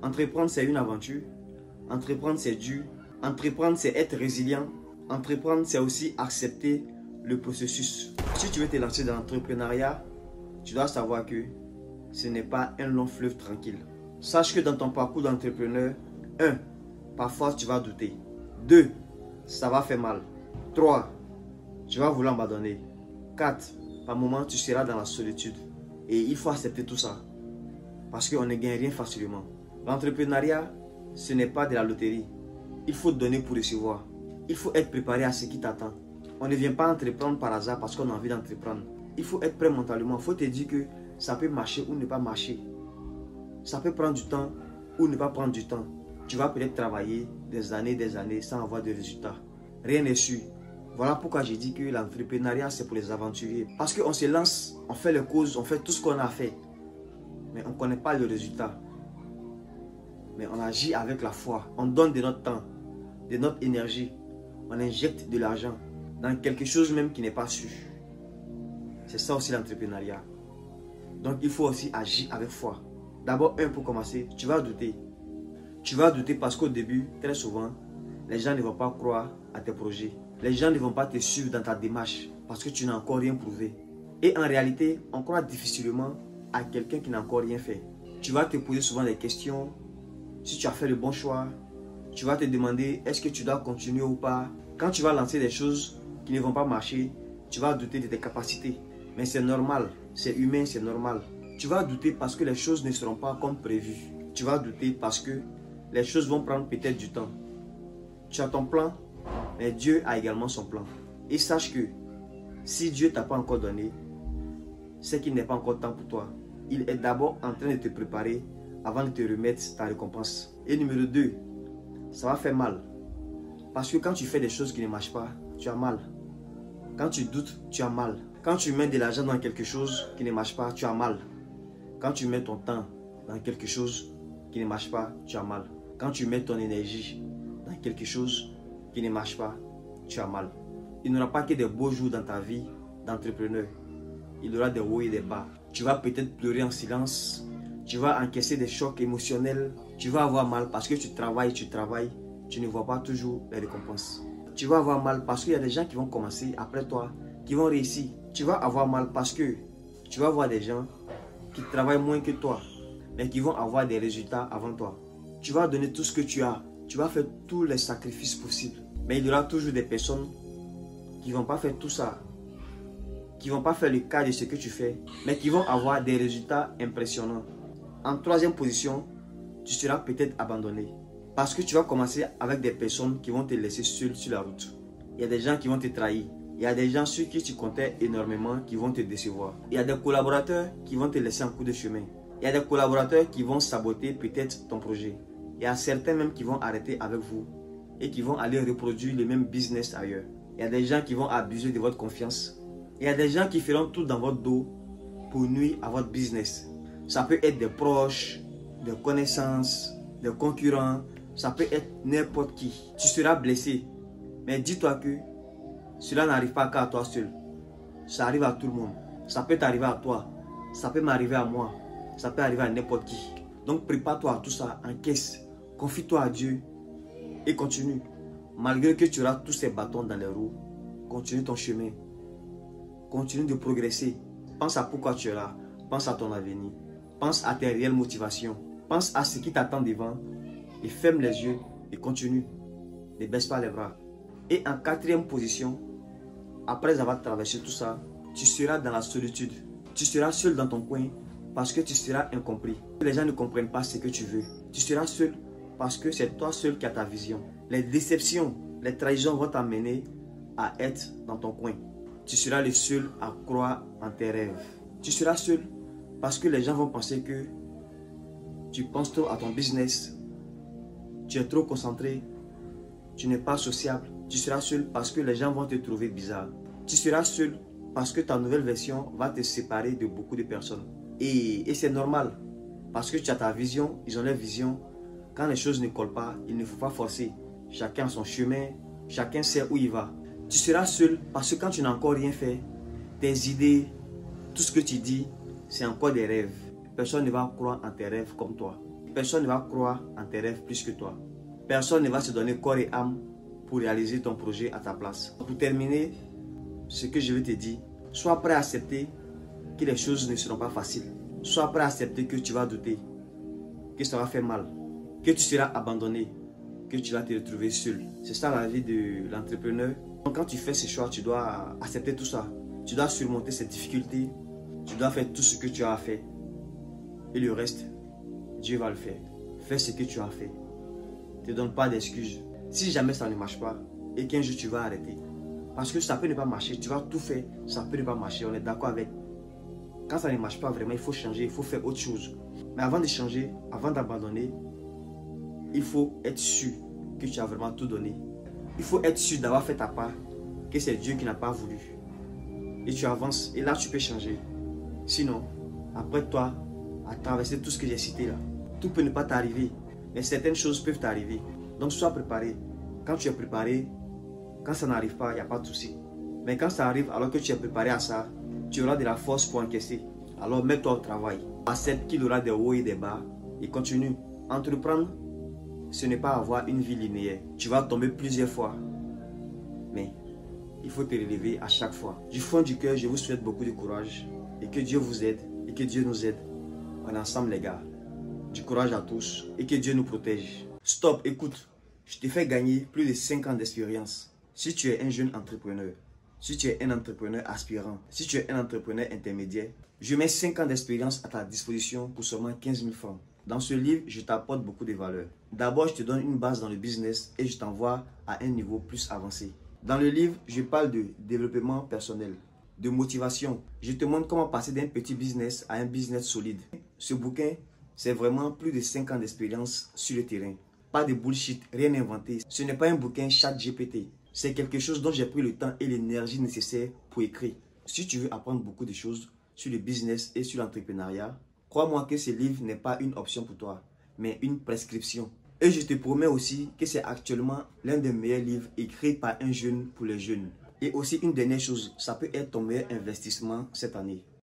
Entreprendre, c'est une aventure. Entreprendre, c'est dur. Entreprendre, c'est être résilient. Entreprendre, c'est aussi accepter le processus. Si tu veux te lancer dans l'entrepreneuriat, tu dois savoir que ce n'est pas un long fleuve tranquille. Sache que dans ton parcours d'entrepreneur, 1. Parfois tu vas douter. 2. Ça va faire mal. 3. Tu vas vouloir abandonner. 4. Par moment, tu seras dans la solitude. Et il faut accepter tout ça. Parce qu'on ne gagne rien facilement. L'entrepreneuriat, ce n'est pas de la loterie. Il faut donner pour recevoir. Il faut être préparé à ce qui t'attend. On ne vient pas entreprendre par hasard parce qu'on a envie d'entreprendre. Il faut être prêt mentalement. Il faut te dire que ça peut marcher ou ne pas marcher. Ça peut prendre du temps ou ne pas prendre du temps. Tu vas peut-être travailler des années sans avoir de résultats. Rien n'est sûr. Voilà pourquoi j'ai dit que l'entrepreneuriat, c'est pour les aventuriers. Parce qu'on se lance, on fait les causes, on fait tout ce qu'on a fait. Mais on ne connaît pas le résultat. Mais on agit avec la foi. On donne de notre temps, de notre énergie. On injecte de l'argent dans quelque chose même qui n'est pas sûr. C'est ça aussi l'entrepreneuriat. Donc il faut aussi agir avec foi. D'abord, pour commencer, tu vas douter. Tu vas douter parce qu'au début, très souvent, les gens ne vont pas croire à tes projets. Les gens ne vont pas te suivre dans ta démarche parce que tu n'as encore rien prouvé. Et en réalité, on croit difficilement à quelqu'un qui n'a encore rien fait. Tu vas te poser souvent des questions. Si tu as fait le bon choix, tu vas te demander est-ce que tu dois continuer ou pas. Quand tu vas lancer des choses qui ne vont pas marcher, tu vas douter de tes capacités. Mais c'est normal, c'est humain, c'est normal. Tu vas douter parce que les choses ne seront pas comme prévu. Tu vas douter parce que les choses vont prendre peut-être du temps. Tu as ton plan, mais Dieu a également son plan. Et sache que si Dieu ne t'a pas encore donné, c'est qu'il n'est pas encore temps pour toi. Il est d'abord en train de te préparer avant de te remettre ta récompense. Et numéro 2, ça va faire mal. Parce que quand tu fais des choses qui ne marchent pas, tu as mal. Quand tu doutes, tu as mal. Quand tu mets de l'argent dans quelque chose qui ne marche pas, tu as mal. Quand tu mets ton temps dans quelque chose qui ne marche pas, tu as mal. Quand tu mets ton énergie dans quelque chose qui ne marche pas, tu as mal. Il n'y aura pas que des beaux jours dans ta vie d'entrepreneur. Il y aura des hauts et des bas. Tu vas peut-être pleurer en silence. Tu vas encaisser des chocs émotionnels. Tu vas avoir mal parce que tu travailles. Tu ne vois pas toujours les récompenses. Tu vas avoir mal parce qu'il y a des gens qui vont commencer après toi, qui vont réussir. Tu vas avoir mal parce que tu vas voir des gens qui travaillent moins que toi, mais qui vont avoir des résultats avant toi. Tu vas donner tout ce que tu as. Tu vas faire tous les sacrifices possibles. Mais il y aura toujours des personnes qui ne vont pas faire tout ça, qui ne vont pas faire le cas de ce que tu fais, mais qui vont avoir des résultats impressionnants. En troisième position, tu seras peut-être abandonné. Parce que tu vas commencer avec des personnes qui vont te laisser seul sur la route. Il y a des gens qui vont te trahir. Il y a des gens sur qui tu comptais énormément qui vont te décevoir. Il y a des collaborateurs qui vont te laisser en cours de chemin. Il y a des collaborateurs qui vont saboter peut-être ton projet. Il y a certains même qui vont arrêter avec vous et qui vont aller reproduire le même business ailleurs. Il y a des gens qui vont abuser de votre confiance. Il y a des gens qui feront tout dans votre dos pour nuire à votre business. Ça peut être des proches, des connaissances, des concurrents. Ça peut être n'importe qui. Tu seras blessé. Mais dis-toi que cela n'arrive pas qu'à toi seul. Ça arrive à tout le monde. Ça peut t'arriver à toi. Ça peut m'arriver à moi. Ça peut arriver à n'importe qui. Donc prépare-toi à tout ça, encaisse. Confie-toi à Dieu et continue. Malgré que tu auras tous ces bâtons dans les roues, continue ton chemin. Continue de progresser. Pense à pourquoi tu es là. Pense à ton avenir. Pense à tes réelles motivations. Pense à ce qui t'attend devant. Et ferme les yeux et continue. Ne baisse pas les bras. Et en quatrième position, après avoir traversé tout ça, tu seras dans la solitude. Tu seras seul dans ton coin parce que tu seras incompris. Les gens ne comprennent pas ce que tu veux. Tu seras seul parce que c'est toi seul qui as ta vision. Les déceptions, les trahisons vont t'amener à être dans ton coin. Tu seras le seul à croire en tes rêves. Tu seras seul parce que les gens vont penser que tu penses trop à ton business. Tu es trop concentré. Tu n'es pas sociable. Tu seras seul parce que les gens vont te trouver bizarre. Tu seras seul parce que ta nouvelle version va te séparer de beaucoup de personnes. Et c'est normal. Parce que tu as ta vision, ils ont leur vision. Quand les choses ne collent pas, il ne faut pas forcer. Chacun a son chemin, chacun sait où il va. Tu seras seul parce que quand tu n'as encore rien fait, tes idées, tout ce que tu dis, c'est encore des rêves. Personne ne va croire en tes rêves comme toi. personne ne va croire en tes rêves plus que toi. Personne ne va se donner corps et âme pour réaliser ton projet à ta place. Pour terminer, ce que je vais te dire, sois prêt à accepter que les choses ne seront pas faciles. Sois prêt à accepter que tu vas douter, que ça va faire mal, que tu seras abandonné, que tu vas te retrouver seul. C'est ça la vie de l'entrepreneur. Donc quand tu fais ce choix, tu dois accepter tout ça. Tu dois surmonter ces difficultés. Tu dois faire tout ce que tu as à faire. Et le reste, Dieu va le faire. Fais ce que tu as à faire. Ne te donne pas d'excuses. Si jamais ça ne marche pas et qu'un jour tu vas arrêter, parce que ça peut ne pas marcher, tu vas tout faire, ça peut ne pas marcher, on est d'accord avec. Quand ça ne marche pas vraiment, il faut changer, il faut faire autre chose. Mais avant de changer, avant d'abandonner, il faut être sûr que tu as vraiment tout donné. Il faut être sûr d'avoir fait ta part, que c'est Dieu qui n'a pas voulu. Et tu avances, et là tu peux changer. Sinon, après toi, à traverser tout ce que j'ai cité là, tout peut ne pas t'arriver, mais certaines choses peuvent t'arriver. Donc sois préparé. Quand tu es préparé, quand ça n'arrive pas, il n'y a pas de souci. Mais quand ça arrive, alors que tu es préparé à ça, tu auras de la force pour encaisser. Alors mets-toi au travail. Accepte qu'il y aura des hauts et des bas et continue. Entreprendre, ce n'est pas avoir une vie linéaire. Tu vas tomber plusieurs fois. Mais il faut te relever à chaque fois. Du fond du cœur, je vous souhaite beaucoup de courage et que Dieu vous aide et que Dieu nous aide. On est ensemble les gars. Du courage à tous et que Dieu nous protège. Stop, écoute. Je t'ai fait gagner plus de 5 ans d'expérience. Si tu es un jeune entrepreneur, si tu es un entrepreneur aspirant, si tu es un entrepreneur intermédiaire, je mets 5 ans d'expérience à ta disposition pour seulement 15 000 francs. Dans ce livre, je t'apporte beaucoup de valeurs. D'abord, je te donne une base dans le business et je t'envoie à un niveau plus avancé. Dans le livre, je parle de développement personnel, de motivation. Je te montre comment passer d'un petit business à un business solide. Ce bouquin, c'est vraiment plus de 5 ans d'expérience sur le terrain. Pas de bullshit, rien inventé. Ce n'est pas un bouquin ChatGPT. C'est quelque chose dont j'ai pris le temps et l'énergie nécessaire pour écrire. Si tu veux apprendre beaucoup de choses sur le business et sur l'entrepreneuriat, crois-moi que ce livre n'est pas une option pour toi, mais une prescription. Et je te promets aussi que c'est actuellement l'un des meilleurs livres écrits par un jeune pour les jeunes. Et aussi une dernière chose, ça peut être ton meilleur investissement cette année.